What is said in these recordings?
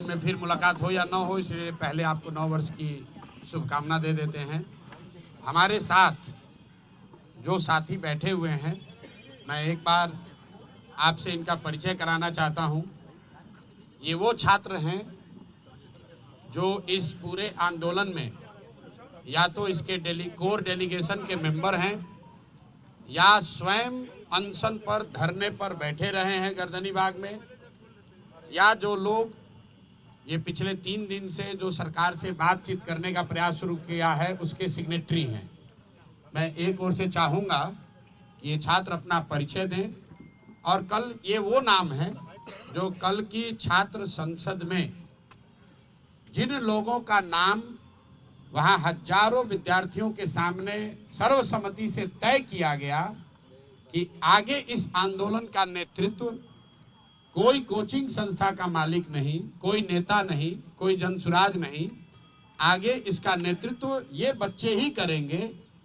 में फिर मुलाकात हो या ना हो, इसलिए पहले आपको 9 वर्ष की शुभकामना दे देते हैं। हमारे साथ जो साथी बैठे हुए हैं, मैं एक बार आपसे इनका परिचय कराना चाहता हूं। ये वो छात्र हैं जो इस पूरे आंदोलन में या तो इसके कोर डेलीगेशन के मेंबर हैं या स्वयं अनशन पर धरने पर बैठे रहे हैं गर्दनी बाग में, या जो लोग ये पिछले 3 दिन से जो सरकार से बातचीत करने का प्रयास शुरू किया है उसके सिग्नेटरी हैं। मैं एक ओर से चाहूँगा कि ये छात्र अपना परिचय दें, और कल ये वो नाम है जो कल की छात्र संसद में जिन लोगों का नाम वहाँ हजारों विद्यार्थियों के सामने सर्वसम्मति से तय किया गया कि आगे इस आंदोलन का नेतृत्व कोई कोचिंग संस्था का मालिक नहीं, कोई नेता नहीं, कोई जनसुराज नहीं, आगे इसका नेतृत्व ये बच्चे ही करेंगे,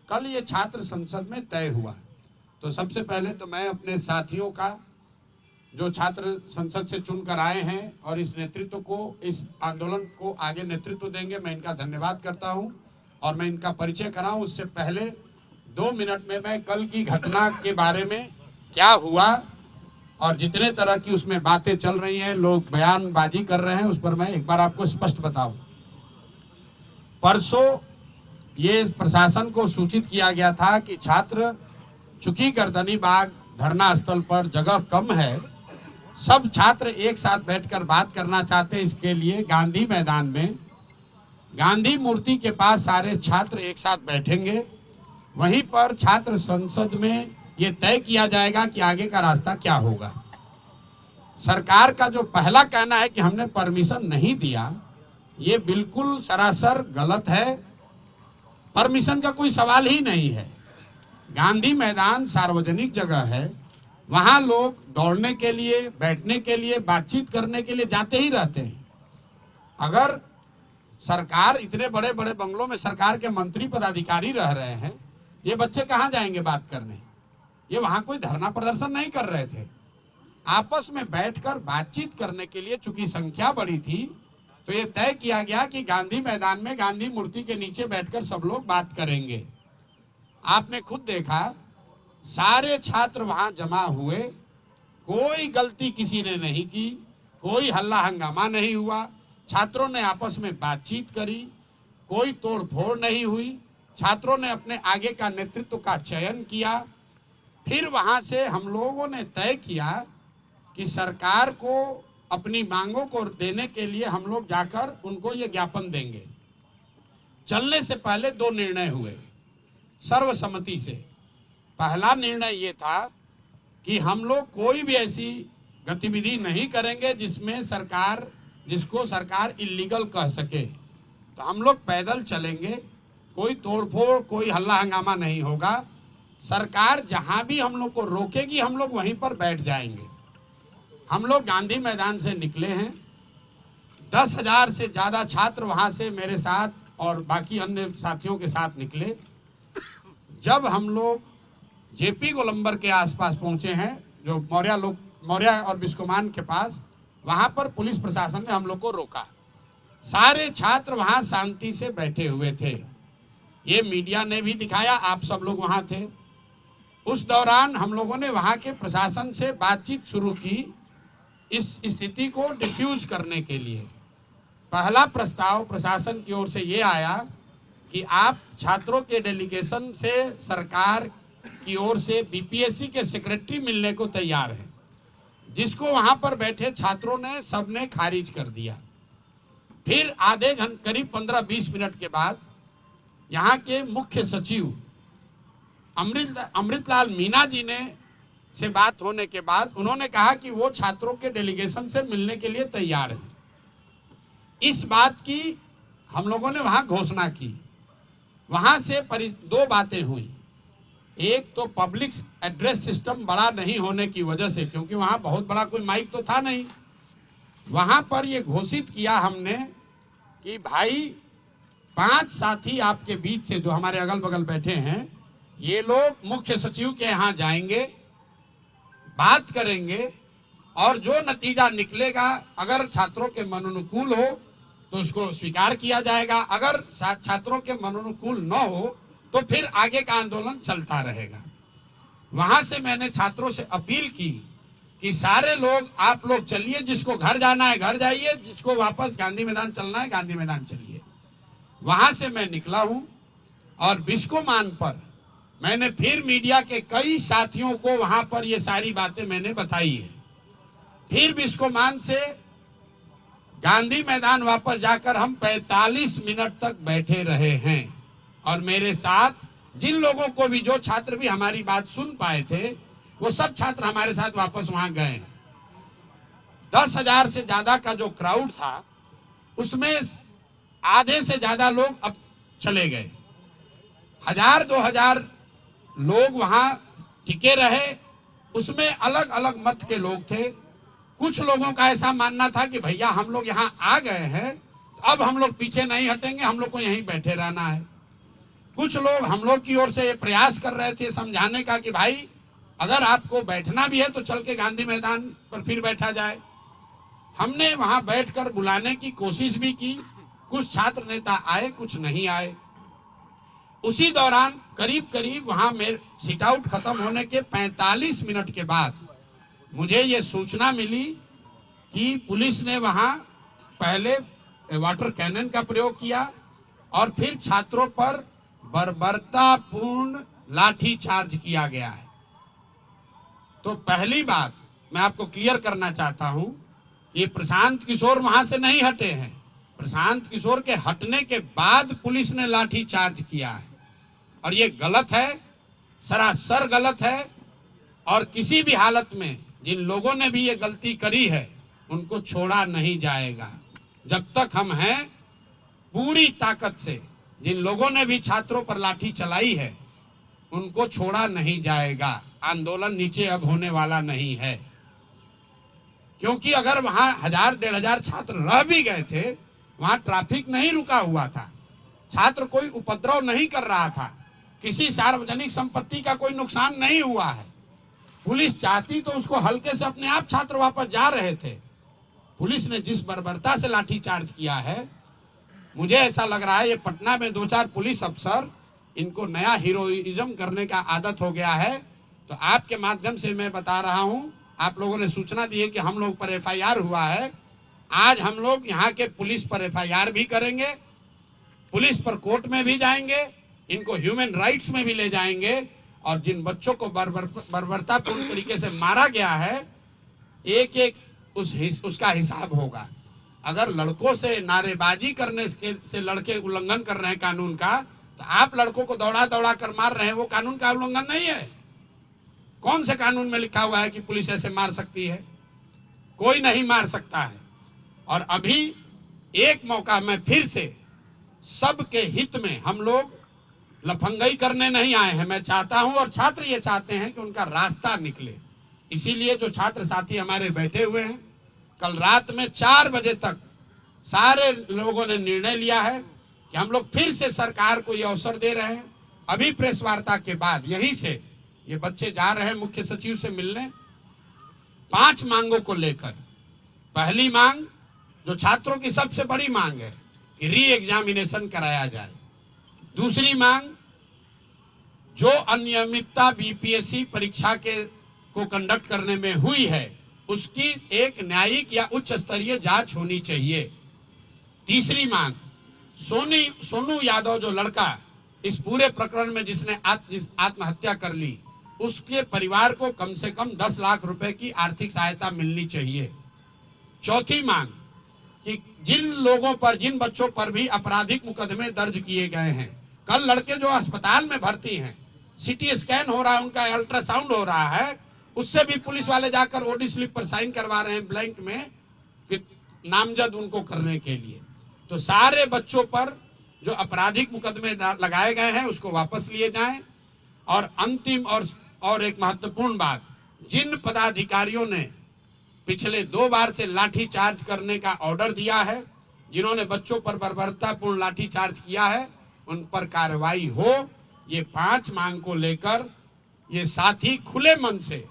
कल ये छात्र संसद में तय हुआ। तो सबसे पहले तो मैं अपने साथियों का जो छात्र संसद से चुनकर आए हैं और इस नेतृत्व को, इस आंदोलन को आगे नेतृत्व देंगे, मैं इनका धन्यवाद करता हूं। और मैं इनका परिचय कराऊं उससे पहले 2 मिनट में मैं कल की घटना के बारे में क्या हुआ और जितने तरह की उसमें बातें चल रही हैं, लोग बयानबाजी कर रहे हैं, उस पर मैं एक बार आपको स्पष्ट बताऊं। परसों ये प्रशासन को सूचित किया गया था कि छात्र, चूंकि गर्दनी बाग धरना स्थल पर जगह कम है, सब छात्र एक साथ बैठकर बात करना चाहते हैं, इसके लिए गांधी मैदान में गांधी मूर्ति के पास सारे छात्र एक साथ बैठेंगे। वहीं पर छात्र संसद में ये तय किया जाएगा कि आगे का रास्ता क्या होगा। सरकार का जो पहला कहना है कि हमने परमिशन नहीं दिया, ये बिल्कुल सरासर गलत है। परमिशन का कोई सवाल ही नहीं है। गांधी मैदान सार्वजनिक जगह है, वहां लोग दौड़ने के लिए, बैठने के लिए, बातचीत करने के लिए जाते ही रहते हैं। अगर सरकार, इतने बड़े बड़े बंगलों में सरकार के मंत्री पदाधिकारी रह रहे हैं, ये बच्चे कहां जाएंगे बात करने? ये वहां कोई धरना प्रदर्शन नहीं कर रहे थे, आपस में बैठकर बातचीत करने के लिए। चूंकि संख्या बड़ी थी तो ये तय किया गया कि गांधी मैदान में गांधी मूर्ति के नीचे बैठकर सब लोग बात करेंगे। आपने खुद देखा, सारे छात्र वहां जमा हुए, कोई गलती किसी ने नहीं की, कोई हल्ला हंगामा नहीं हुआ, छात्रों ने आपस में बातचीत करी, कोई तोड़फोड़ नहीं हुई। छात्रों ने अपने आगे का नेतृत्व का चयन किया। फिर वहां से हम लोगों ने तय किया कि सरकार को अपनी मांगों को देने के लिए हम लोग जाकर उनको ये ज्ञापन देंगे। चलने से पहले 2 निर्णय हुए सर्वसम्मति से। पहला निर्णय ये था कि हम लोग कोई भी ऐसी गतिविधि नहीं करेंगे जिसको सरकार इल्लीगल कह सके। तो हम लोग पैदल चलेंगे, कोई तोड़फोड़, कोई हल्ला हंगामा नहीं होगा। सरकार जहां भी हम लोग को रोकेगी, हम लोग वहीं पर बैठ जाएंगे। हम लोग गांधी मैदान से निकले हैं, 10,000 से ज्यादा छात्र वहां से मेरे साथ और बाकी अन्य साथियों के साथ निकले। जब हम लोग जेपी गोलंबर के आसपास पहुंचे हैं, जो मौर्या और बिस्कोमान के पास, वहां पर पुलिस प्रशासन ने हम लोग को रोका। सारे छात्र वहां शांति से बैठे हुए थे। ये मीडिया ने भी दिखाया, आप सब लोग वहां थे। उस दौरान हम लोगों ने वहां के प्रशासन से बातचीत शुरू की इस स्थिति को डिफ्यूज करने के लिए। पहला प्रस्ताव प्रशासन की ओर से ये आया कि आप छात्रों के डेलीगेशन से सरकार की ओर से बीपीएससी के सेक्रेटरी मिलने को तैयार है, जिसको वहां पर बैठे छात्रों ने सबने खारिज कर दिया। फिर आधे घंटे, करीब 15-20 मिनट के बाद यहाँ के मुख्य सचिव अमृतलाल मीना जी ने से बात होने के बाद उन्होंने कहा कि वो छात्रों के डेलीगेशन से मिलने के लिए तैयार है। इस बात की हम लोगों ने वहां घोषणा की। वहां से 2 बातें हुई। एक तो पब्लिक एड्रेस सिस्टम बड़ा नहीं होने की वजह से, क्योंकि वहां बहुत बड़ा कोई माइक तो था नहीं, वहां पर ये घोषित किया हमने कि भाई 5 साथी आपके बीच से जो हमारे अगल बगल बैठे हैं, ये लोग मुख्य सचिव के यहाँ जाएंगे, बात करेंगे और जो नतीजा निकलेगा अगर छात्रों के मनोनुकूल हो तो उसको स्वीकार किया जाएगा, अगर छात्रों के मनोनुकूल न हो तो फिर आगे का आंदोलन चलता रहेगा। वहां से मैंने छात्रों से अपील की कि सारे लोग, आप लोग चलिए, जिसको घर जाना है घर जाइए, जिसको वापस गांधी मैदान चलना है गांधी मैदान चलिए। वहां से मैं निकला हूं और बिस्कोमान पर मैंने फिर मीडिया के कई साथियों को वहां पर ये सारी बातें मैंने बताई है। फिर बिस्कोमान से गांधी मैदान वापस जाकर हम 45 मिनट तक बैठे रहे हैं और मेरे साथ जिन लोगों को भी, जो छात्र भी हमारी बात सुन पाए थे, वो सब छात्र हमारे साथ वापस वहां गए। 10,000 से ज्यादा का जो क्राउड था उसमें आधे से ज्यादा लोग अब चले गए। 1,000-2,000 लोग वहां टिके रहे। उसमें अलग अलग मत के लोग थे। कुछ लोगों का ऐसा मानना था कि भैया हम लोग यहाँ आ गए हैं तो अब हम लोग पीछे नहीं हटेंगे, हम लोग को यहीं बैठे रहना है। कुछ लोग हम लोग की ओर से ये प्रयास कर रहे थे समझाने का कि भाई अगर आपको बैठना भी है तो चल के गांधी मैदान पर फिर बैठा जाए। हमने वहां बैठकर बुलाने की कोशिश भी की। कुछ छात्र नेता आए, कुछ नहीं आए। उसी दौरान करीब करीब वहां मेरे सिट आउट खत्म होने के 45 मिनट के बाद मुझे ये सूचना मिली कि पुलिस ने वहां पहले वाटर कैनन का प्रयोग किया और फिर छात्रों पर बर्बरतापूर्ण लाठी चार्ज किया गया है। तो पहली बात मैं आपको क्लियर करना चाहता हूं, ये प्रशांत किशोर वहां से नहीं हटे हैं। प्रशांत किशोर के हटने के बाद पुलिस ने लाठी चार्ज किया है और ये गलत है, सरासर गलत है। और किसी भी हालत में जिन लोगों ने भी ये गलती करी है उनको छोड़ा नहीं जाएगा। जब तक हम हैं पूरी ताकत से जिन लोगों ने भी छात्रों पर लाठी चलाई है उनको छोड़ा नहीं जाएगा। आंदोलन नीचे अब होने वाला नहीं है, क्योंकि अगर वहां 1,000-1,500 छात्र रह भी गए थे, वहां ट्रैफिक नहीं रुका हुआ था, छात्र कोई उपद्रव नहीं कर रहा था, किसी सार्वजनिक संपत्ति का कोई नुकसान नहीं हुआ है। पुलिस चाहती तो उसको हल्के से अपने आप छात्र वापस जा रहे थे। पुलिस ने जिस बर्बरता से लाठीचार्ज किया है, मुझे ऐसा लग रहा है ये पटना में 2-4 पुलिस अफसर, इनको नया हीरोइज्म करने का आदत हो गया है। तो आपके माध्यम से मैं बता रहा हूं, आप लोगों ने सूचना दी है कि हम लोग पर एफआईआर हुआ है। आज हम लोग यहाँ के पुलिस पर एफआईआर भी करेंगे, पुलिस पर कोर्ट में भी जाएंगे, इनको ह्यूमन राइट्स में भी ले जाएंगे और जिन बच्चों को बर्बरतापूर्ण तरीके से मारा गया है, एक एक उसका हिसाब होगा। अगर लड़कों से नारेबाजी करने से लड़के उल्लंघन कर रहे हैं कानून का, तो आप लड़कों को दौड़ा दौड़ा कर मार रहे हैं, वो कानून का उल्लंघन नहीं है। कौन से कानून में लिखा हुआ है कि पुलिस ऐसे मार सकती है? कोई नहीं मार सकता है। और अभी एक मौका मैं फिर से सबके हित में, हम लोग लफंगई करने नहीं आए हैं। मैं चाहता हूं और छात्र ये चाहते हैं कि उनका रास्ता निकले। इसीलिए जो छात्र साथी हमारे बैठे हुए हैं, कल रात में 4 बजे तक सारे लोगों ने निर्णय लिया है कि हम लोग फिर से सरकार को ये अवसर दे रहे हैं। अभी प्रेस वार्ता के बाद यहीं से ये बच्चे जा रहे हैं मुख्य सचिव से मिलने 5 मांगों को लेकर। पहली मांग, जो छात्रों की सबसे बड़ी मांग है, कि री एग्जामिनेशन कराया जाए। दूसरी मांग, जो अनियमितता बीपीएससी परीक्षा को कंडक्ट करने में हुई है, उसकी एक न्यायिक या उच्च स्तरीय जांच होनी चाहिए। तीसरी मांग, सोनू यादव जो लड़का इस पूरे प्रकरण में जिसने आत्महत्या कर ली, उसके परिवार को कम से कम 10 लाख रुपए की आर्थिक सहायता मिलनी चाहिए। चौथी मांग, कि जिन लोगों पर, जिन बच्चों पर भी आपराधिक मुकदमे दर्ज किए गए हैं, कल लड़के जो अस्पताल में भर्ती हैं, सीटी स्कैन हो रहा है, उनका अल्ट्रासाउंड हो रहा है, उससे भी पुलिस वाले जाकर ओडी स्लिप पर साइन करवा रहे हैं ब्लैंक में, कि नामजद उनको करने के लिए। तो सारे बच्चों पर जो आपराधिक मुकदमे लगाए गए हैं उसको वापस लिए जाएं। और अंतिम और एक महत्वपूर्ण बात, जिन पदाधिकारियों ने पिछले 2 बार से लाठी चार्ज करने का ऑर्डर दिया है, जिन्होंने बच्चों पर बर्बरतापूर्ण लाठी चार्ज किया है, उन पर कार्रवाई हो। ये 5 मांग को लेकर ये साथी खुले मन से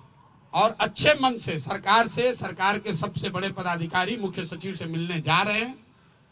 और अच्छे मन से सरकार के सबसे बड़े पदाधिकारी मुख्य सचिव से मिलने जा रहे हैं।